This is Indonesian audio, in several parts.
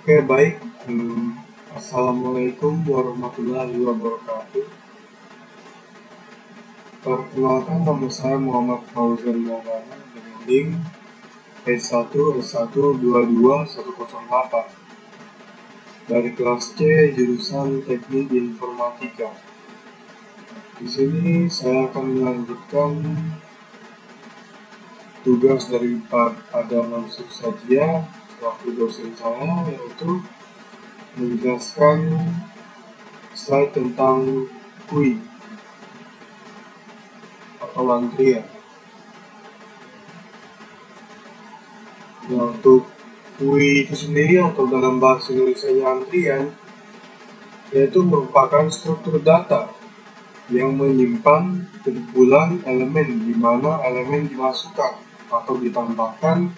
Oke, baik. Assalamualaikum warahmatullahi wabarakatuh. Perkenalkan, nama saya Muhammad Fauzan Maulana dengan NIM S1S122-108 dari kelas C jurusan Teknik Informatika. Di sini saya akan melanjutkan tugas dari pada Mansur Sadia selaku dosen saya, yaitu menjelaskan slide tentang QUI atau antrian. Nah, untuk QUI itu sendiri atau dalam bahasa Indonesia antrian, yaitu merupakan struktur data yang menyimpan kumpulan elemen di mana elemen dimasukkan atau ditambahkan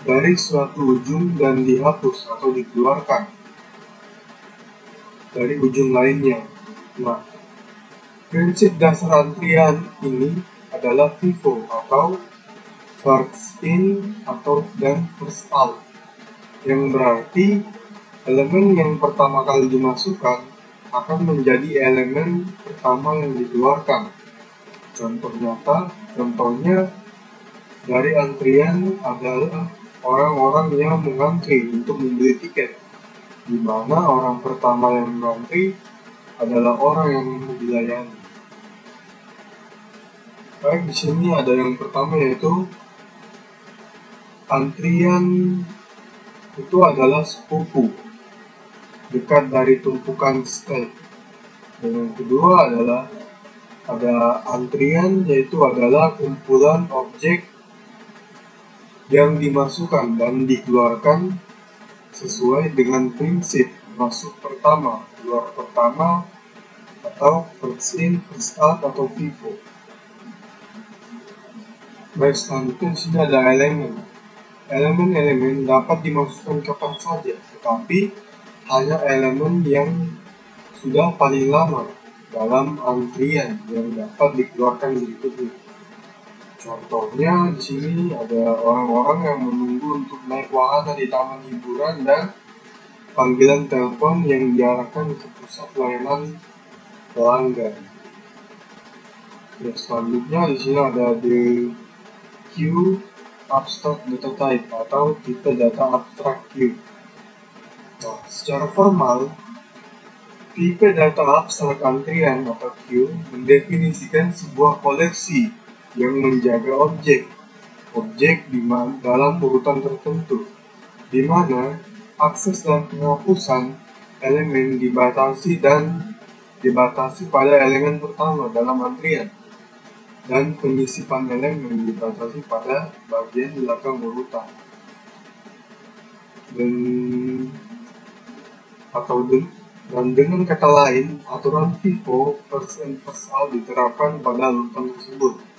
dari suatu ujung dan dihapus atau dikeluarkan dari ujung lainnya. Nah, prinsip dasar antrian ini adalah FIFO atau first in dan first out, yang berarti elemen yang pertama kali dimasukkan akan menjadi elemen pertama yang dikeluarkan. Contohnya dari antrian adalah orang-orang yang mengantri untuk membeli tiket, di mana orang pertama yang mengantri adalah orang yang dilayani. Baik, di sini ada yang pertama, yaitu antrian itu adalah sepupu dekat dari tumpukan stek. Dan yang kedua adalah ada antrian, yaitu adalah kumpulan objek yang dimasukkan dan dikeluarkan sesuai dengan prinsip masuk pertama, keluar pertama, atau first in, first out, atau FIFO. Baik, selanjutnya di sini ada elemen. Elemen-elemen dapat dimasukkan kapan saja, tetapi hanya elemen yang sudah paling lama dalam antrian yang dapat dikeluarkan berikutnya. Contohnya di sini ada orang-orang yang menunggu untuk naik wahana di taman hiburan dan panggilan telepon yang diarahkan ke pusat layanan pelanggan. Ya, selanjutnya di sini ada the queue abstract data type atau tipe data abstrak queue. Nah, secara formal, tipe data abstrak antrian atau queue mendefinisikan sebuah koleksi yang menjaga objek dalam urutan tertentu, di mana akses dan penghapusan elemen dibatasi pada elemen pertama dalam antrian, dan penyisipan elemen dibatasi pada bagian belakang urutan. Dan dengan kata lain, aturan FIFO first in first out diterapkan pada urutan tersebut.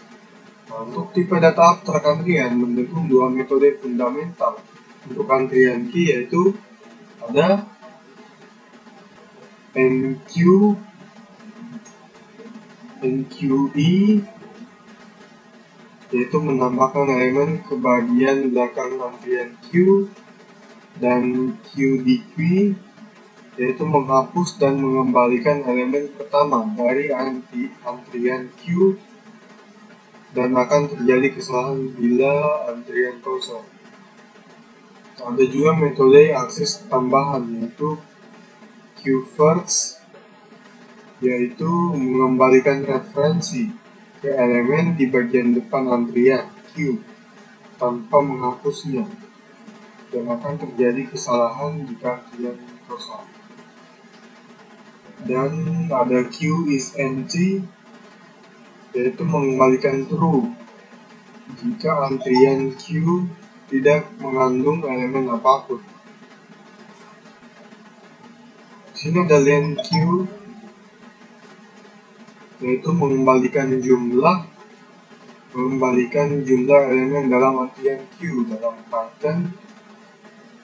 Nah, untuk tipe data abstrak antrian mendukung dua metode fundamental untuk antrian key, yaitu ada NQE, yaitu menambahkan elemen ke bagian belakang antrian queue, dan QDQ, yaitu menghapus dan mengembalikan elemen pertama dari antrian queue, dan akan terjadi kesalahan bila antrian kosong. Ada juga metode akses tambahan, yaitu QFirst, yaitu mengembalikan referensi ke elemen di bagian depan antrian queue tanpa menghapusnya, dan akan terjadi kesalahan jika antrian kosong. Dan ada QIsNC, yaitu mengembalikan true jika antrian queue tidak mengandung elemen apapun. Di sini ada lenQ, yaitu mengembalikan jumlah elemen dalam antrian queue. Dalam Python,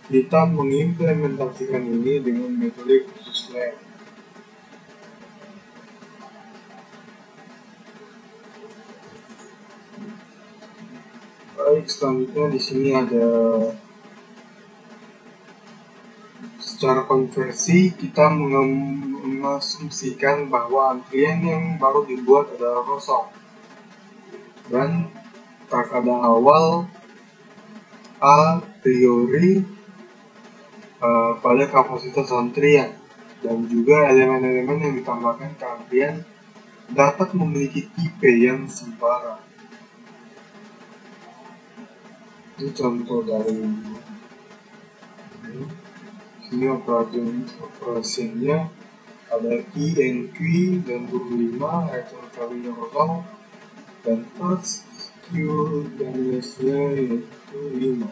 kita mengimplementasikan ini dengan metode khusus len. Baik, selanjutnya di sini ada Secara konversi, kita mengasumsikan bahwa antrian yang baru dibuat adalah kosong, dan tanda awal a priori pada kapasitas antrian, dan juga elemen-elemen yang ditambahkan ke antrian dapat memiliki tipe yang sembara. Itu contoh dari ini operasinya ada I and Q dan 25 return value kosong, dan first Q dan S-nya yaitu 5.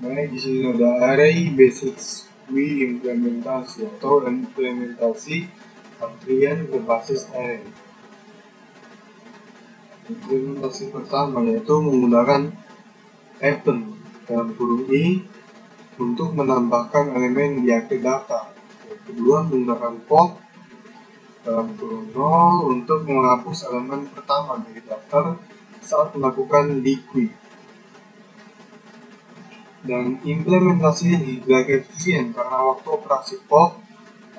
Baik, di sini ada array basic queue implementasi atau implementasi antrian berbasis array. Implementasi pertama yaitu menggunakan append dalam kurung I untuk menambahkan elemen di akhir data. Yang kedua menggunakan pop dalam kurung 0 untuk menghapus elemen pertama dari daftar saat melakukan liquid. Dan implementasi ini tidak efisien karena waktu operasi pop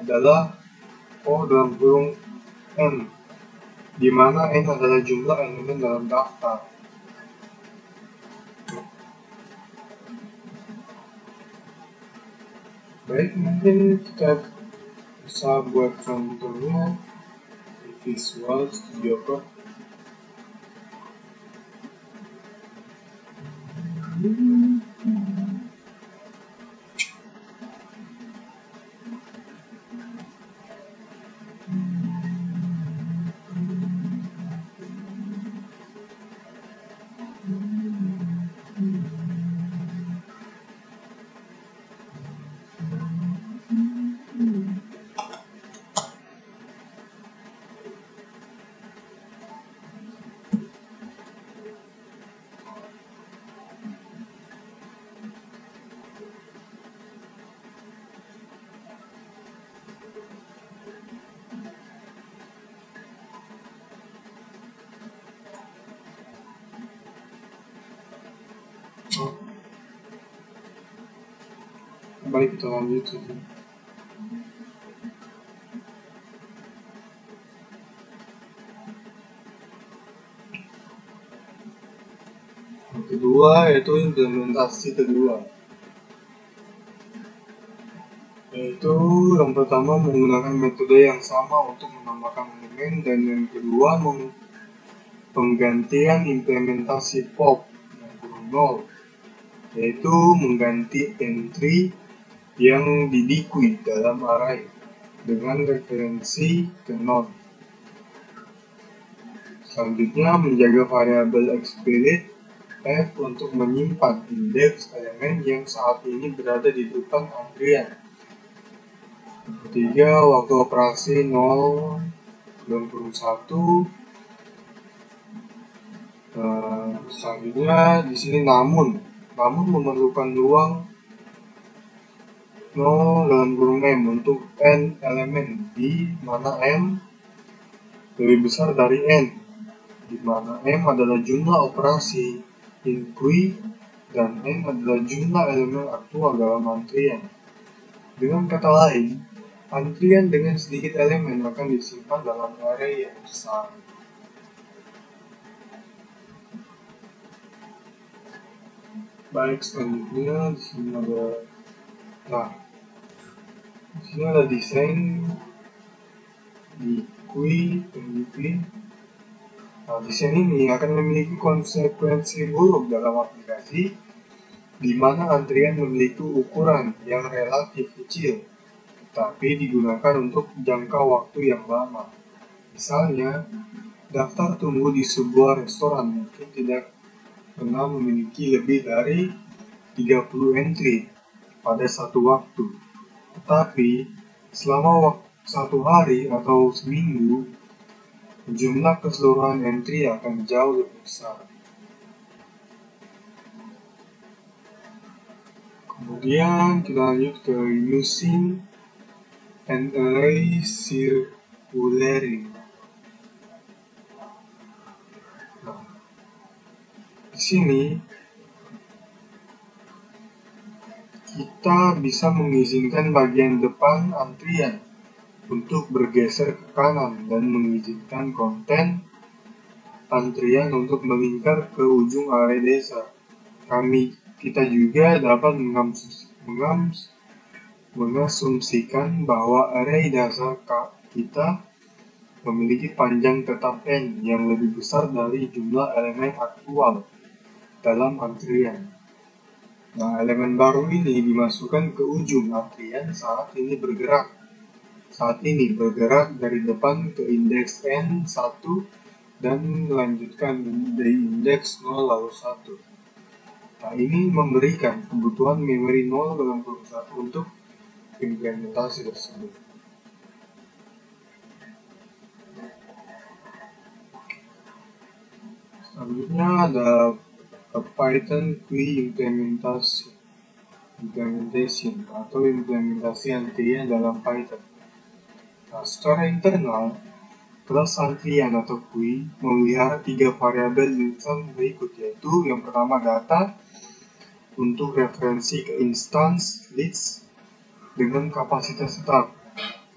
adalah O dalam kurung N, di mana N adalah jumlah elemen dalam daftar. Baik, mungkin kita bisa buat contohnya di Visual Studio Code. Baik, kita lanjut saja. Yang kedua yaitu implementasi kedua, yaitu yang pertama menggunakan metode yang sama untuk menambahkan elemen, dan yang kedua penggantian implementasi pop yang kurung 0, yaitu mengganti entry yang di liquid dalam array dengan referensi ke node. Selanjutnya menjaga variabel explicit f untuk menyimpan indeks elemen yang saat ini berada di depan antrian. Ketiga, waktu operasi 0 dan kurung 1. Selanjutnya di sini namun memerlukan ruang 0 dalam kurung M untuk N elemen, di mana M lebih besar dari N, di mana M adalah jumlah operasi in queue dan N adalah jumlah elemen aktual dalam antrian. Dengan kata lain, antrian dengan sedikit elemen akan disimpan dalam array yang besar. Baik, selanjutnya di sini ada desain di queue dan queue. Desain ini akan memiliki konsekuensi buruk dalam aplikasi di mana antrian memiliki ukuran yang relatif kecil, tapi digunakan untuk jangka waktu yang lama. Misalnya, daftar tunggu di sebuah restoran mungkin tidak pernah memiliki lebih dari 30 entry pada satu waktu. Tetapi, selama satu hari atau seminggu, jumlah keseluruhan entry akan jauh lebih besar. Kemudian kita lanjut ke using an array circularly. Di sini kita bisa mengizinkan bagian depan antrian untuk bergeser ke kanan dan mengizinkan konten antrian untuk melingkar ke ujung area desa. Kita juga dapat mengasumsikan bahwa area dasar kita memiliki panjang tetap N yang lebih besar dari jumlah elemen aktual dalam antrian. Nah, elemen baru ini dimasukkan ke ujung antrian saat ini bergerak dari depan ke indeks N1 dan melanjutkan dari indeks 0 lalu 1. Nah, ini memberikan kebutuhan memori 0 dalam kurung 1 untuk implementasi tersebut. Selanjutnya ada Python GUI implementation atau implementasi antrian dalam Python. Nah, secara internal, kelas antrian atau GUI memelihara 3 variabel instance berikut, yaitu yang pertama data untuk referensi ke instance list dengan kapasitas tetap.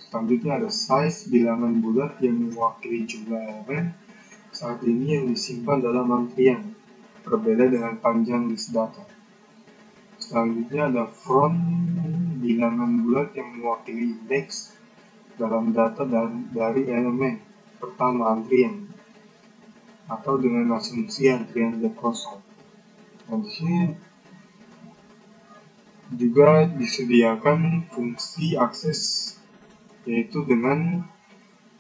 Selanjutnya ada size bilangan bulat yang mewakili jumlah elemen saat ini yang disimpan dalam antrian, berbeda dengan panjang list data. Selanjutnya ada from bilangan bulat yang mewakili indeks dalam data dari elemen pertama antrian atau dengan asumsi antrian kosong. Nah, di sini juga disediakan fungsi akses yaitu dengan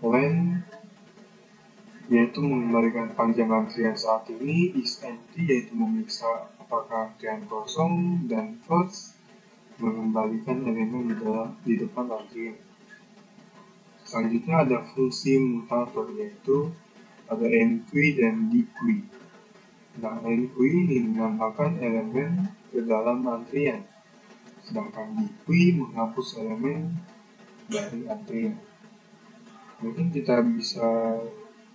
len, yaitu mengembalikan panjang antrian saat ini, isEmpty yaitu memeriksa apakah antrian kosong, dan first mengembalikan elemen di depan antrian. Selanjutnya ada fungsi mutator, yaitu ada enqueue dan dequeue. Nah, enqueue ini menambahkan elemen ke dalam antrian, sedangkan dequeue menghapus elemen dari antrian. Mungkin kita bisa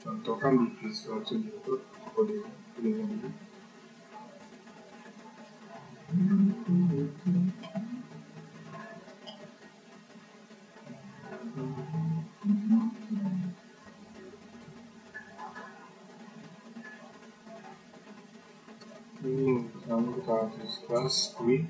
contohkan di Visual Studio kode ini. Ini pertama kita discuss GUI.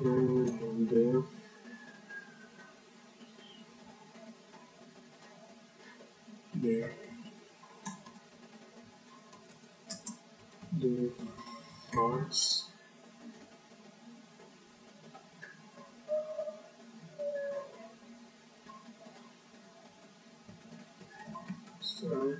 the the parts so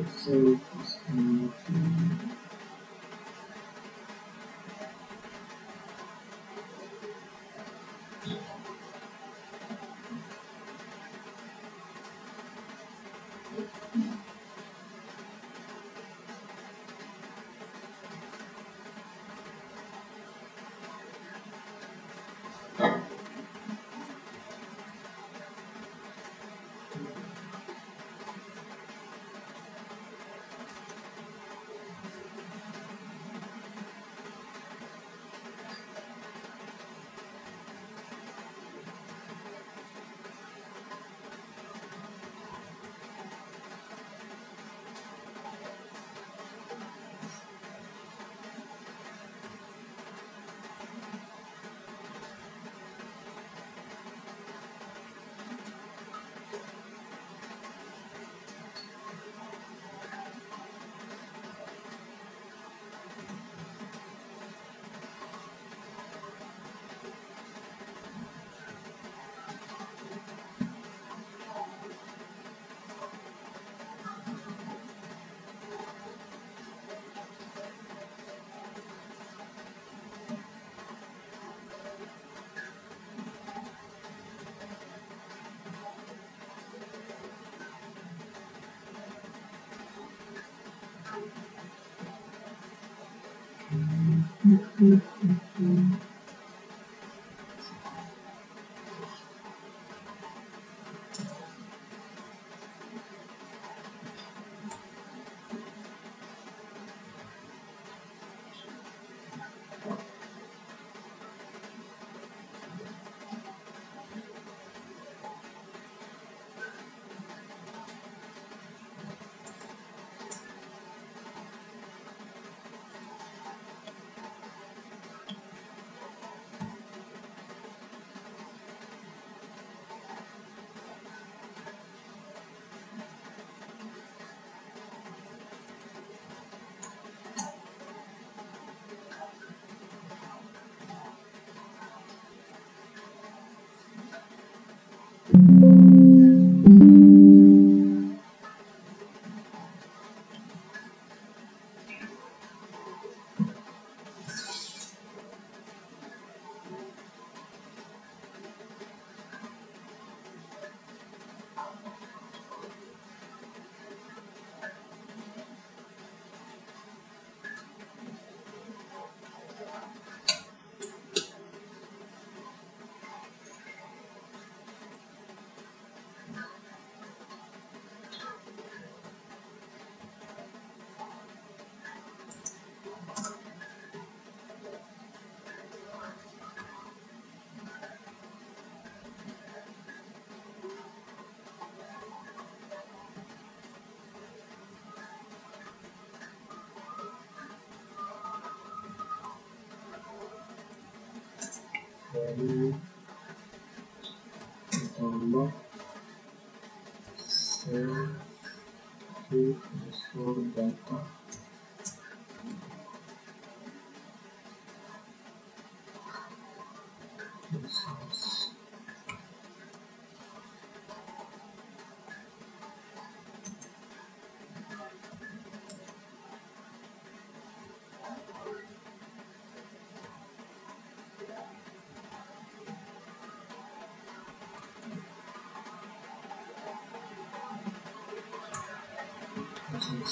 so Lalu ditambah sel to transfer data.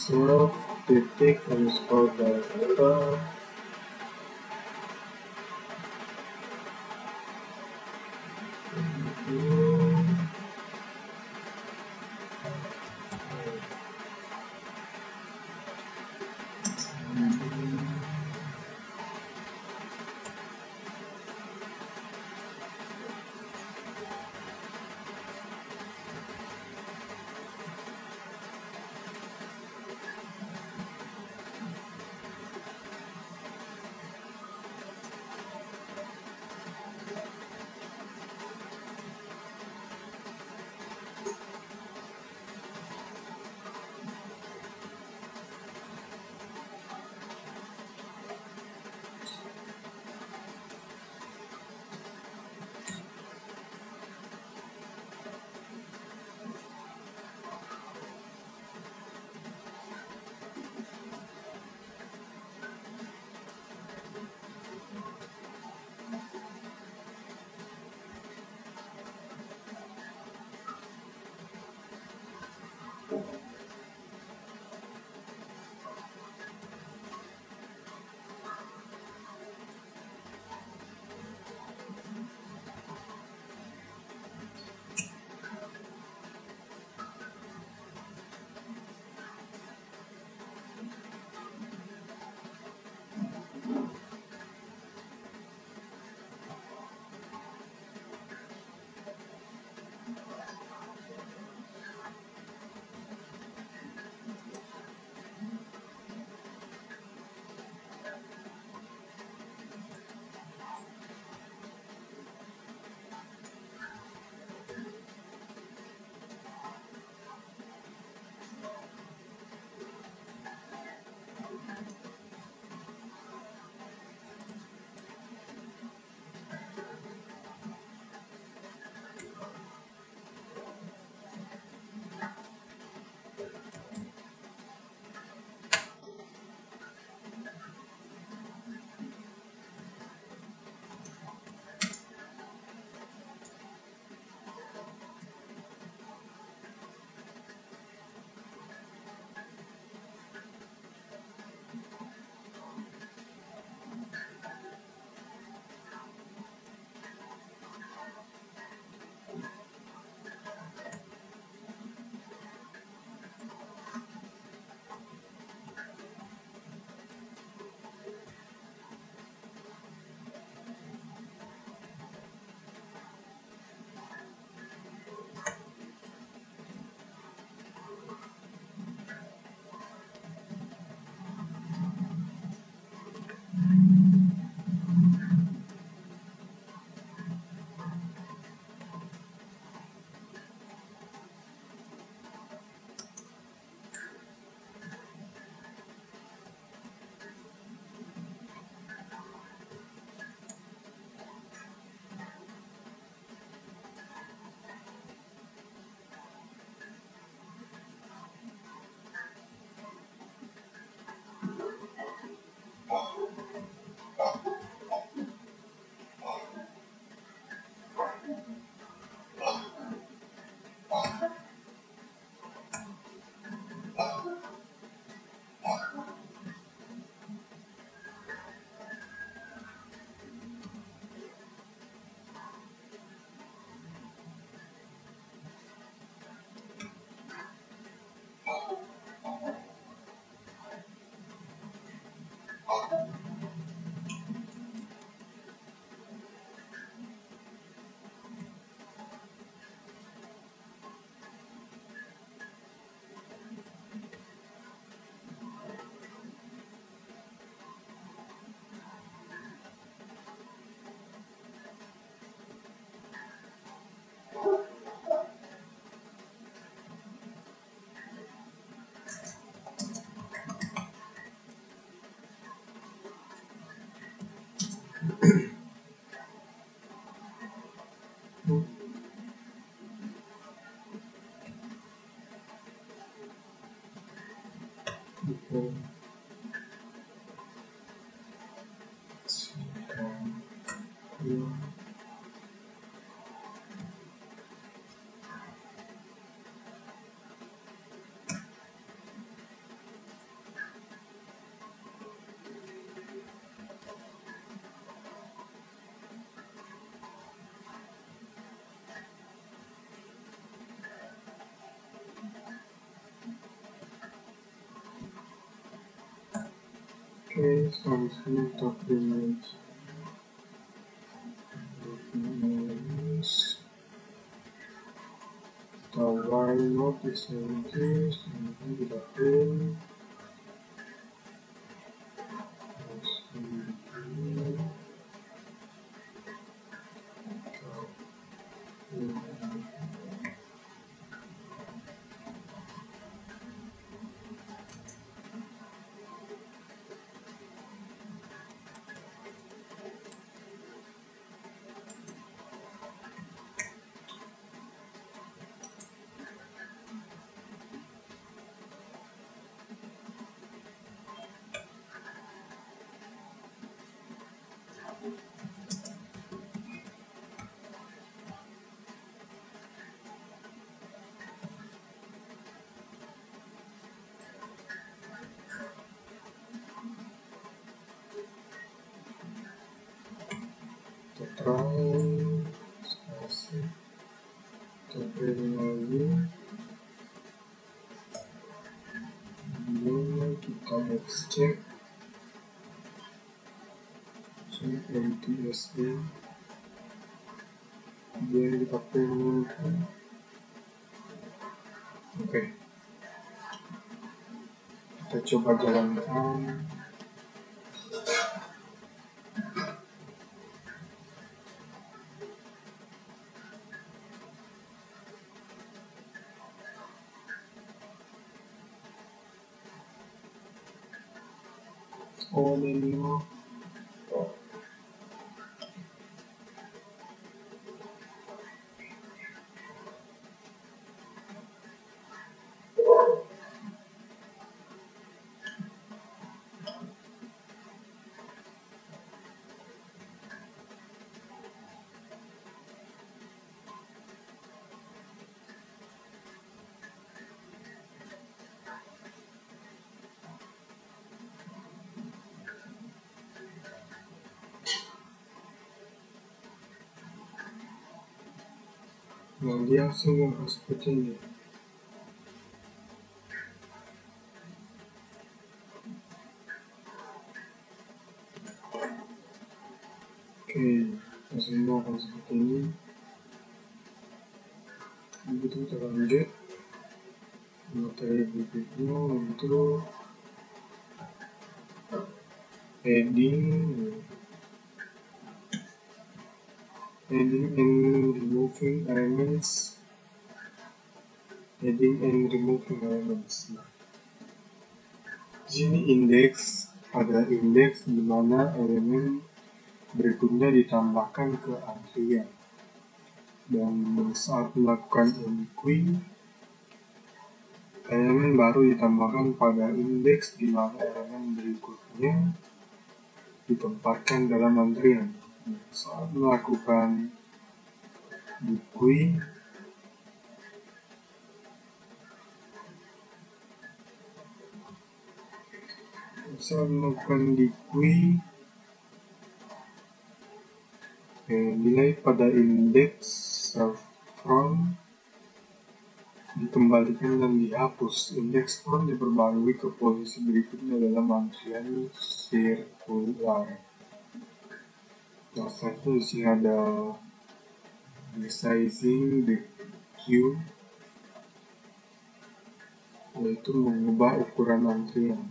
Sel titik underscore data Okay, solution documents. The why not is engaged in the brain. Translasi terminologi ini kita extract MTSA biar kita perlukan. Oke, kita coba jalankan. Oh, no. Nah, dia langsung seperti ini. Oke, langsung akan seperti ini. Begitu kita lanjut materi berikutnya untuk heading and removing elements. Heading and removing elements. Nah, di sini indeks, ada indeks di mana elemen berikutnya ditambahkan ke antrian. Dan saat melakukan inquiry, elemen baru ditambahkan pada indeks di mana elemen berikutnya ditempatkan dalam antrian. Saat melakukan inquiry, nilai pada indeks self from dikembalikan dan dihapus. Indeks from diperbarui ke posisi berikutnya dalam antrian sirkular. Nah, satu di sini ada resizing the queue, yaitu mengubah ukuran antrian,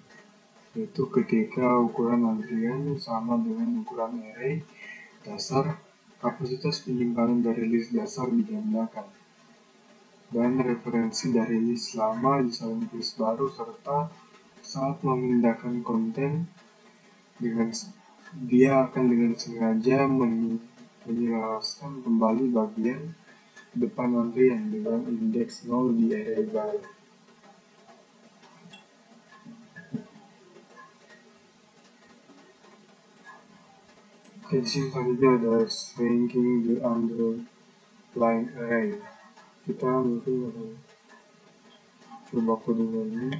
yaitu ketika ukuran antrian sama dengan ukuran array dasar, kapasitas penyimpanan dari list dasar digandakan, dan referensi dari list lama disalin list baru, serta saat memindahkan konten dengan dia akan dengan sengaja menyelaraskan kembali bagian depan antrian dengan indeks 0 di area baru. Tension selanjutnya adalah shrinking the underlying array. Kita mungkin akan coba codingan ini.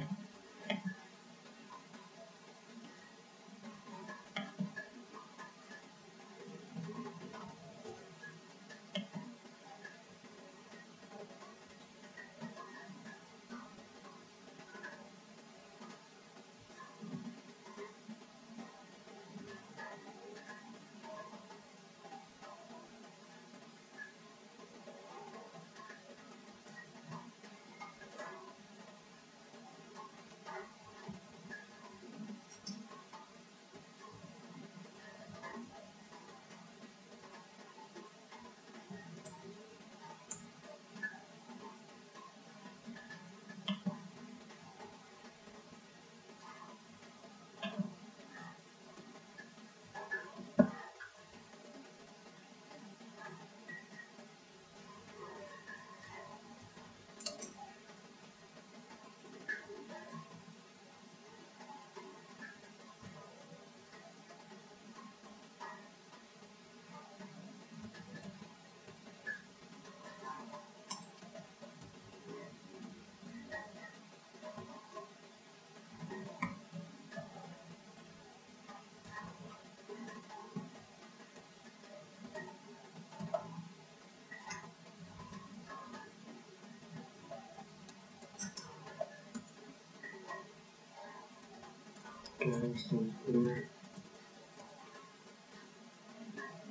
Sampai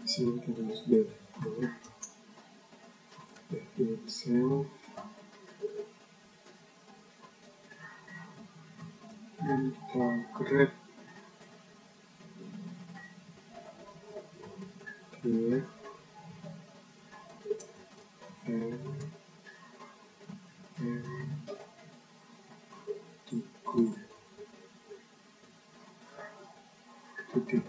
sini kita tulis def itself dan kita grab create and tiku titik.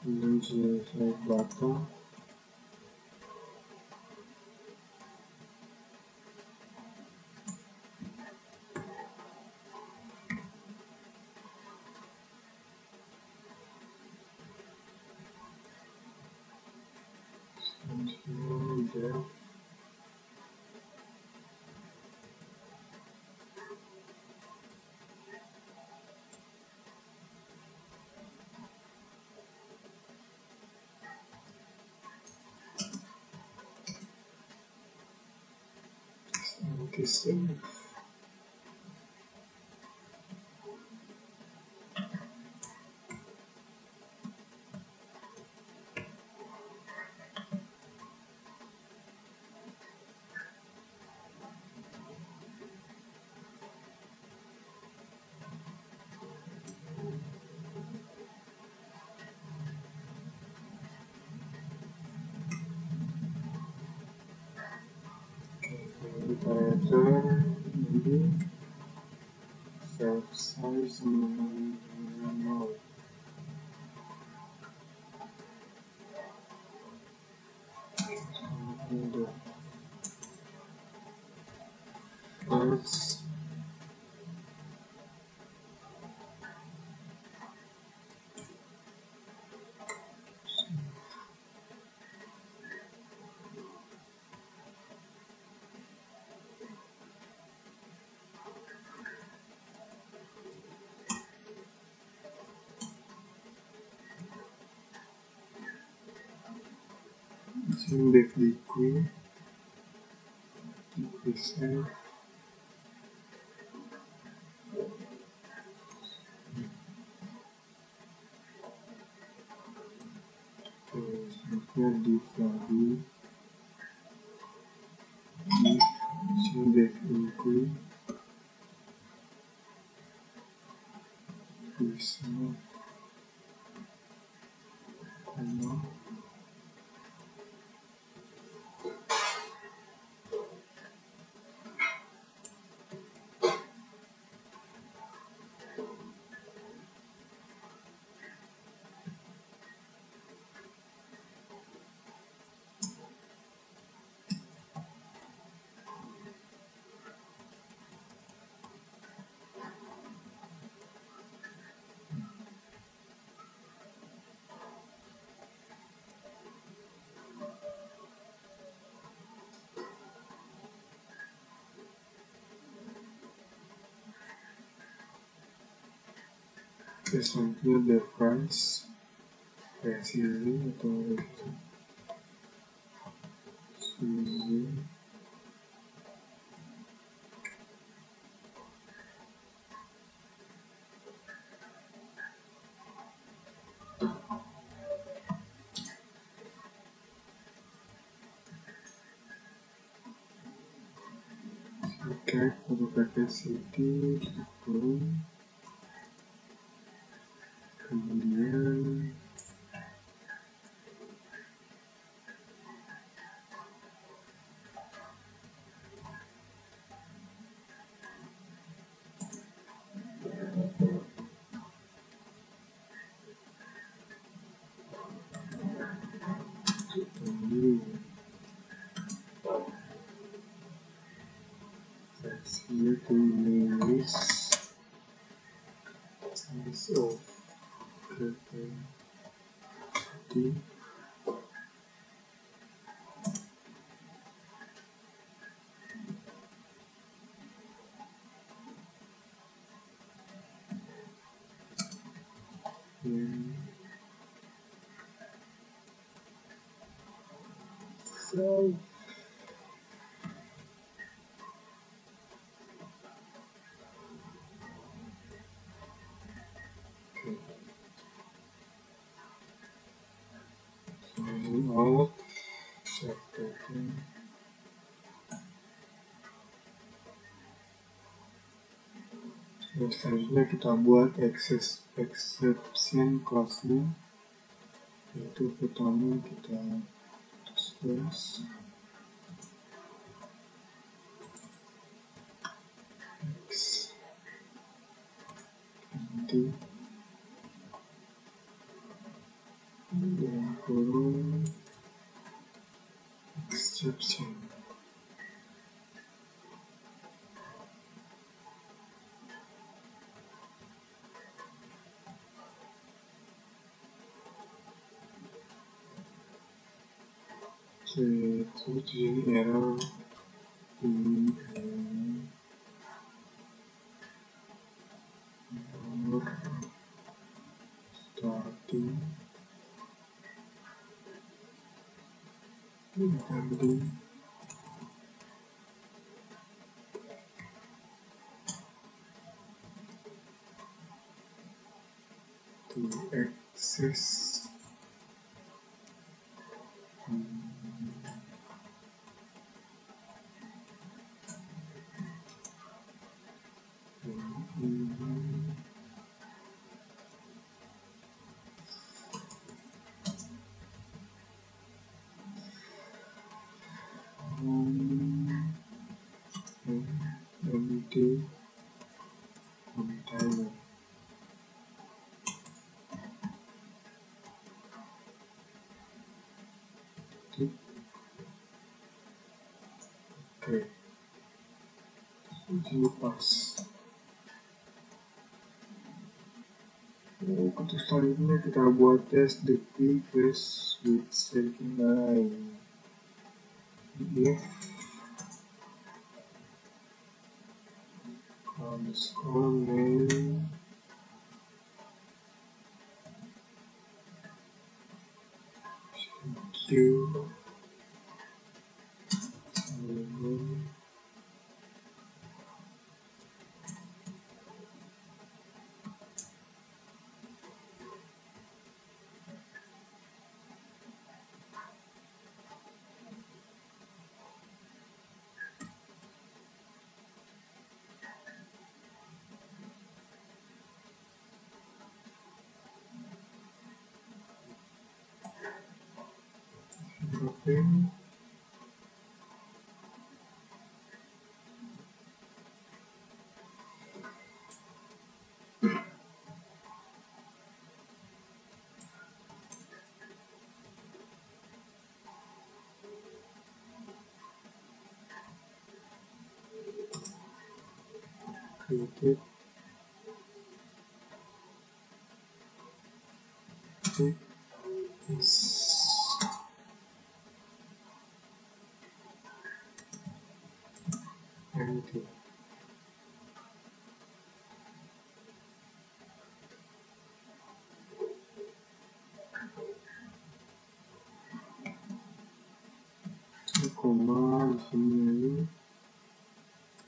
Kemudian selesai button dan save. Kita return ini self size dengan 0. First def liquid save. Selanjutnya div lagi def include bisa koma selanjutnya difference precision atau sini cek untuk capacity turun, kemudian here to English size of capacity so out seperti selanjutnya kita buat exception class-nya, yaitu pertama kita slash x nanti dan kurung exception. Oke, terus ini error ini nomor starting ending to access MD container. Oke, ini pas. Untuk selanjutnya kita buat tes the previous with 79. If underscore name Q frame created it is empty. Koma di sini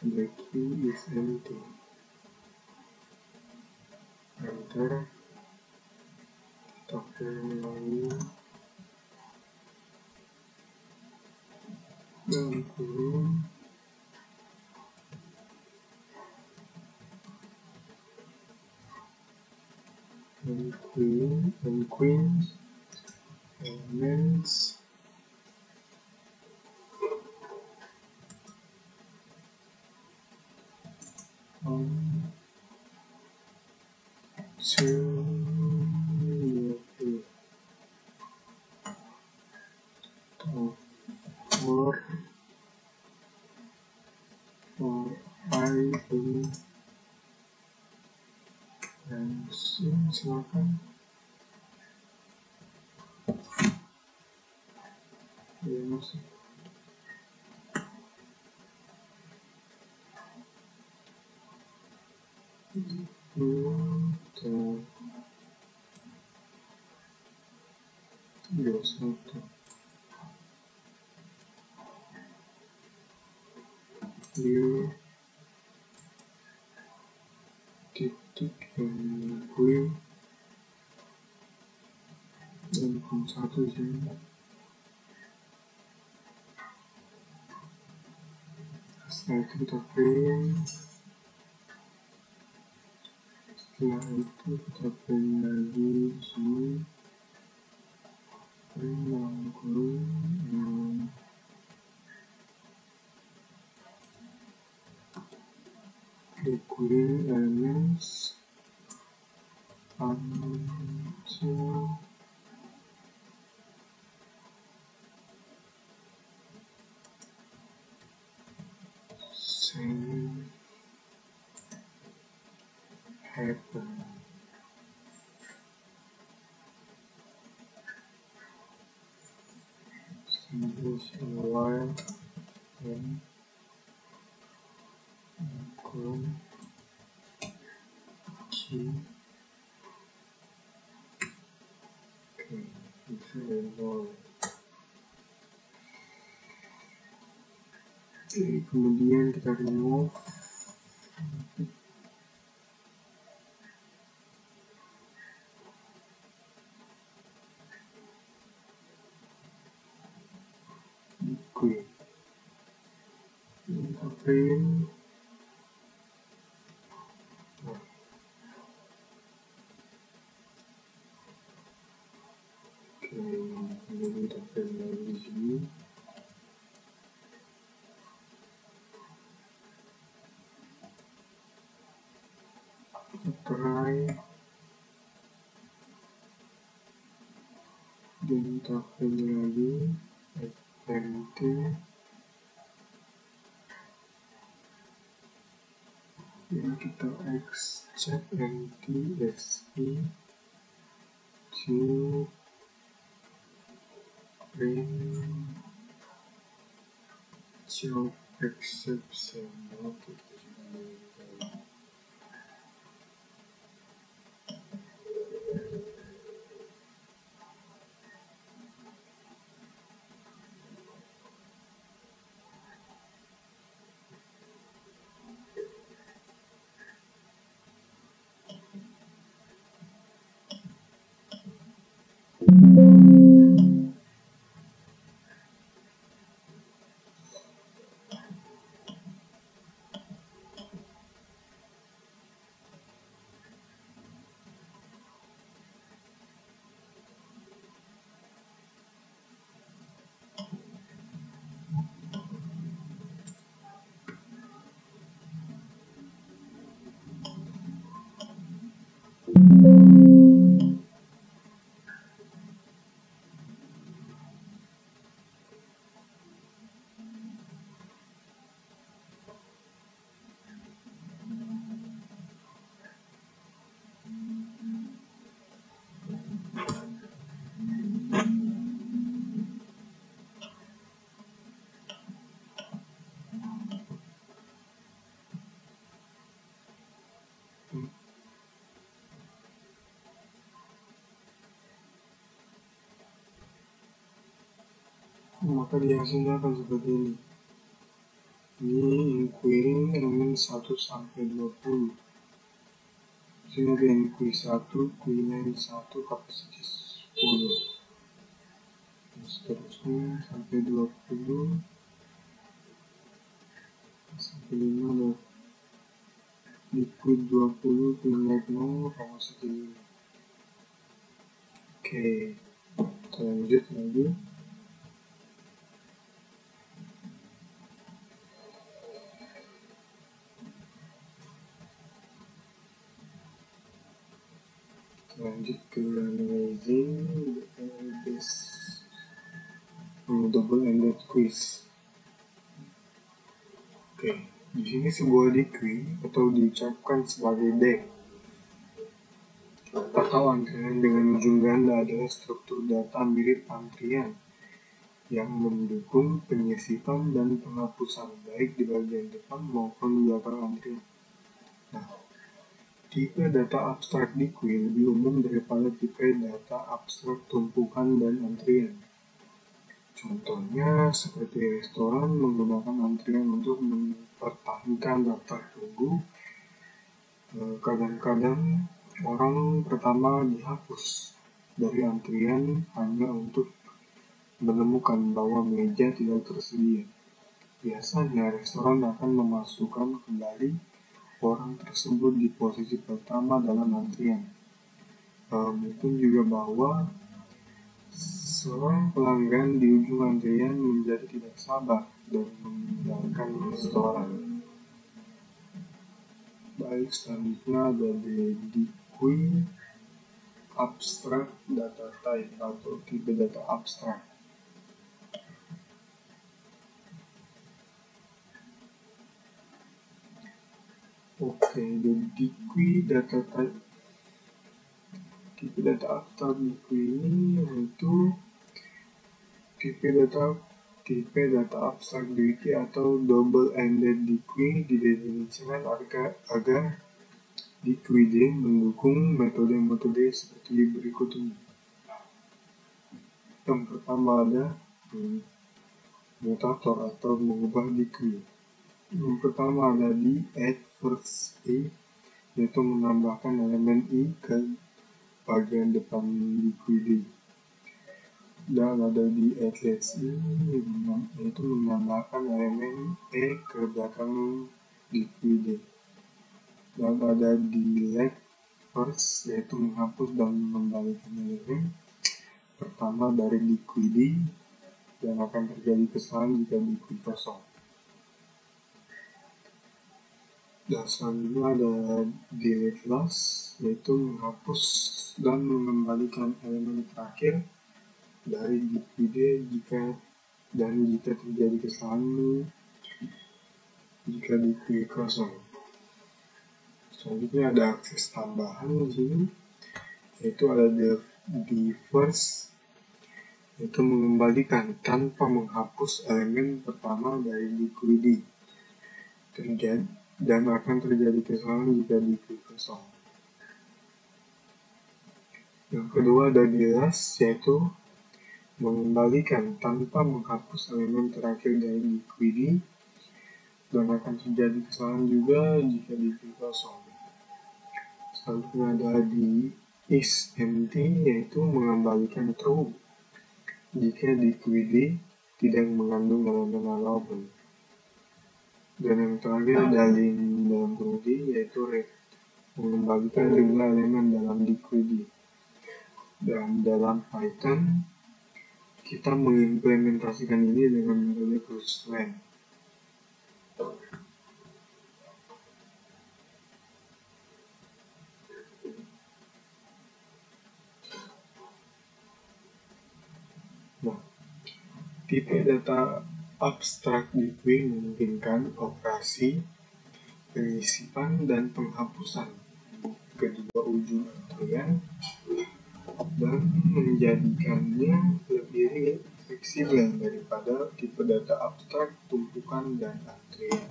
the key is empty. Enter. Kita pilih lagi dan kurung and queen elements to for I in langsung silakan ya masuk satu view titik yang gue dan satu sini setelah itu kita print, setelah itu kita print lagi di sini print yang kurung the green elements until same happen. This a while and column key. Okay, it's a more. Okay, kemudian kita remove queen. Kita print. Kemudian kita print lagi di sini. Try dan kita print lagi empty dan kita extract empty se to print job exception. maka hasilnya akan seperti ini. Ini inquiring elemen 1 sampai 20. Sini ada inquiry 1, query 1, kapasitas 10. Seterusnya sampai 20 sampai 5 ada liquid 20, query 0, kapasitas 5. Oke, kita lanjut lagi. Lanjut ke analyzing double-ended quiz. Oke, di sini sebuah decree atau diucapkan sebagai DEQ atau antrian dengan ujung ganda adalah struktur data mirip antrian yang mendukung penyisipan dan penghapusan baik di bagian depan maupun di belakang antrian. Nah, tipe data abstrak decree lebih umum daripada tipe data abstrak tumpukan dan antrian. Contohnya seperti restoran menggunakan antrian untuk mempertahankan daftar tunggu. Kadang-kadang orang pertama dihapus dari antrian hanya untuk menemukan bahwa meja tidak tersedia. Biasanya restoran akan memasukkan kembali orang tersebut di posisi pertama dalam antrian. Mungkin juga bahwa seorang pelanggan di ujung antrian menjadi tidak sabar dan meninggalkan restoran. Baik, selanjutnya ada decree abstract data type atau tipe data abstrak. Oke, jadi decree data type, tipe data abstrak decree ini yaitu tipe data abstrak decree atau double-ended decree didefinisikan agar decree mendukung metode-metode seperti berikut ini. Yang pertama ada mutator atau mengubah decree. Yang pertama ada di add first i, yaitu menambahkan elemen i ke bagian depan decree d. Dan ada di add less i, yaitu menambahkan elemen e ke belakang decree d. Dan ada delete first, yaitu menghapus dan mengembalikan elemen pertama dari decree d, dan akan terjadi kesalahan jika decree kosong. Dan selanjutnya ada delete last, yaitu menghapus dan mengembalikan elemen terakhir dari decree d jika terjadi kesalahan jika decree kosong. Selanjutnya ada akses tambahan di sini, yaitu ada the first, yaitu mengembalikan tanpa menghapus elemen pertama dari decree d. Dan akan terjadi kesalahan jika decree kosong. Yang kedua ada the last, yaitu mengembalikan tanpa menghapus elemen terakhir dari decree d, dan akan terjadi kesalahan juga jika decree kosong. Selanjutnya ada di is empty, yaitu mengembalikan true jika decree d tidak mengandung elemen apapun. Dan yang terakhir dari dalam d, yaitu mengembalikan jumlah elemen dalam decree d. Dan dalam Python kita mengimplementasikan ini dengan metode constraint. Nah, tipe data abstrak decree memungkinkan operasi penyisipan dan penghapusan kedua ujung antrian dan menjadikannya lebih fleksibel daripada tipe data abstrak tumpukan dan antrian.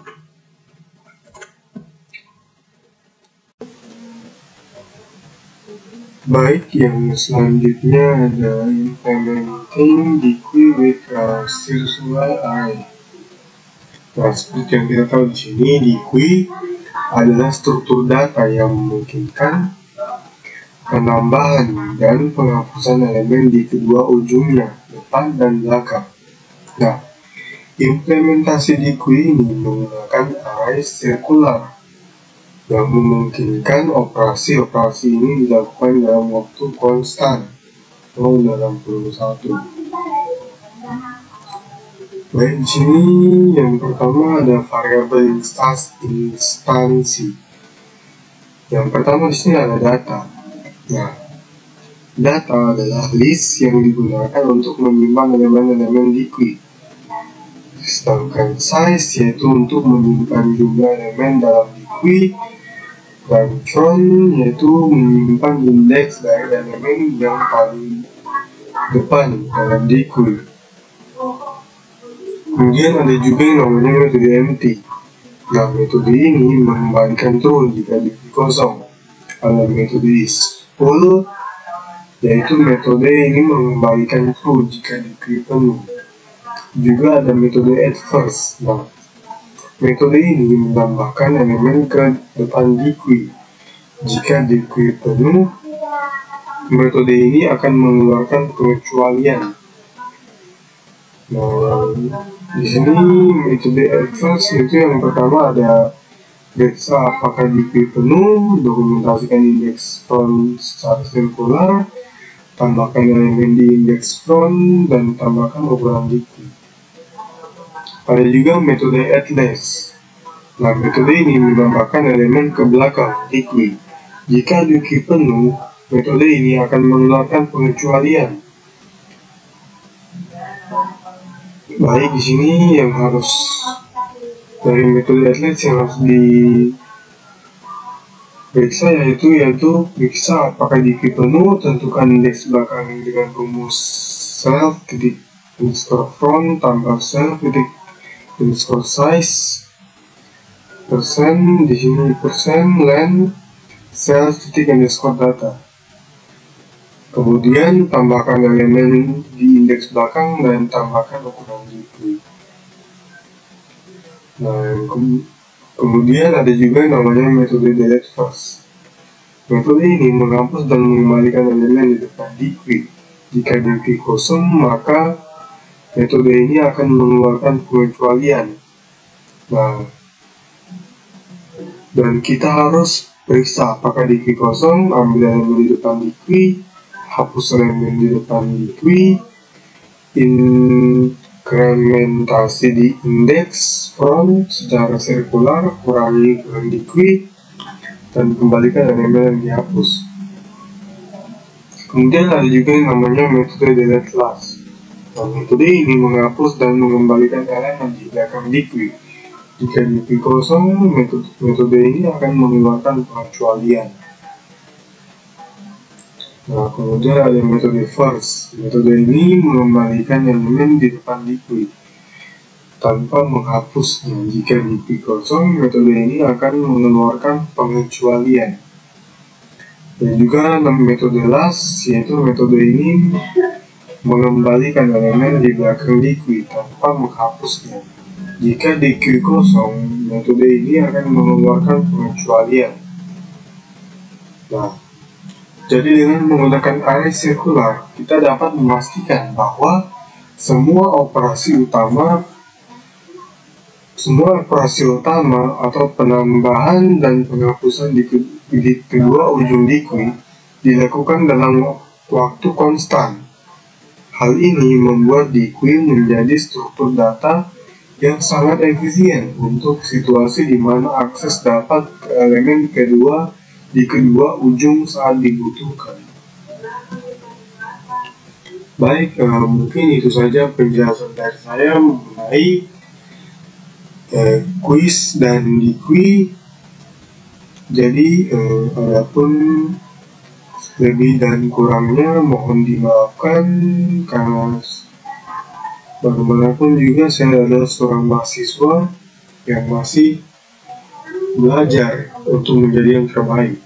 Baik, yang selanjutnya ada implementing DQueue with a circular array. Nah, seperti yang kita tahu di sini, DQueue adalah struktur data yang memungkinkan penambahan dan penghapusan elemen di kedua ujungnya, depan dan belakang. Nah, implementasi DQueue ini menggunakan array sirkular yang memungkinkan operasi-operasi ini dilakukan dalam waktu konstan atau dalam kurun 1. Baik, di sini yang pertama ada variabel instansi. Yang pertama di sini ada data. Nah, data adalah list yang digunakan untuk menyimpan elemen-elemen DQueue. Sedangkan size yaitu untuk menyimpan jumlah elemen dalam DQueue, dan front yaitu menyimpan indeks dari elemen yang paling depan dalam DQueue. Kemudian ada juga yang namanya metode empty. Nah, metode ini mengembalikan true jika DQueue kosong. Ada metode is full, yaitu metode ini mengembalikan true jika DQueue penuh. Juga ada metode add first. Nah, metode ini menambahkan elemen ke depan DQueue. Jika DQueue penuh, metode ini akan mengeluarkan pengecualian. Nah, di sini metode add first itu yang pertama ada periksa apakah DQueue penuh, dokumentasikan indeks front secara sirkular, tambahkan elemen di indeks front, dan tambahkan ukuran DQueue. Ada juga metode add less. Nah, metode ini menambahkan elemen ke belakang DQueue. Jika DQueue penuh, metode ini akan mengeluarkan pengecualian. Baik, di sini yang harus dari metode add less yang harus diperiksa yaitu periksa apakah DQueue penuh, tentukan indeks belakang dengan rumus self titik underscore front tambah self titik underscore size persen, di sini persen len self titik underscore data. Kemudian tambahkan elemen di indeks belakang dan tambahkan ukuran DQueue. Nah, kemudian ada juga yang namanya metode delete first. Metode ini menghapus dan mengembalikan elemen di depan DQueue. Jika DQueue kosong, maka metode ini akan mengeluarkan pengecualian. Nah, dan kita harus periksa apakah DQueue kosong, ambil elemen di depan DQueue, hapus elemen di depan DQueue, inkrementasi di indeks front secara sirkular, kurangi ukuran DQueue, dan kembalikan elemen yang dihapus. Kemudian ada juga yang namanya metode delete last. Nah, metode ini menghapus dan mengembalikan elemen di belakang DQueue. Jika DQueue kosong, metode ini akan mengeluarkan pengecualian. Nah, kemudian ada metode first. Metode ini mengembalikan elemen di depan DQueue tanpa menghapusnya. Jika DQueue kosong, metode ini akan mengeluarkan pengecualian. Dan juga metode last, yaitu metode ini mengembalikan elemen di belakang DQueue tanpa menghapusnya. Jika DQueue kosong, metode ini akan mengeluarkan pengecualian. Nah, jadi dengan menggunakan array sirkular, kita dapat memastikan bahwa semua operasi utama atau penambahan dan penghapusan di kedua ujung DQueue dilakukan dalam waktu konstan. Hal ini membuat DQueue menjadi struktur data yang sangat efisien untuk situasi di mana akses dapat ke elemen di kedua ujung saat dibutuhkan. Baik, mungkin itu saja penjelasan dari saya mengenai quiz dan DQueue. Jadi, adapun lebih dan kurangnya mohon dimaafkan karena bagaimanapun juga saya adalah seorang mahasiswa yang masih belajar untuk menjadi yang terbaik.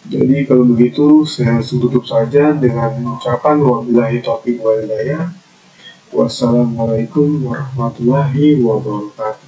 Jadi kalau begitu saya langsung tutup saja dengan ucapan wabillahi taufiq wal hidayah. Wassalamualaikum warahmatullahi wabarakatuh.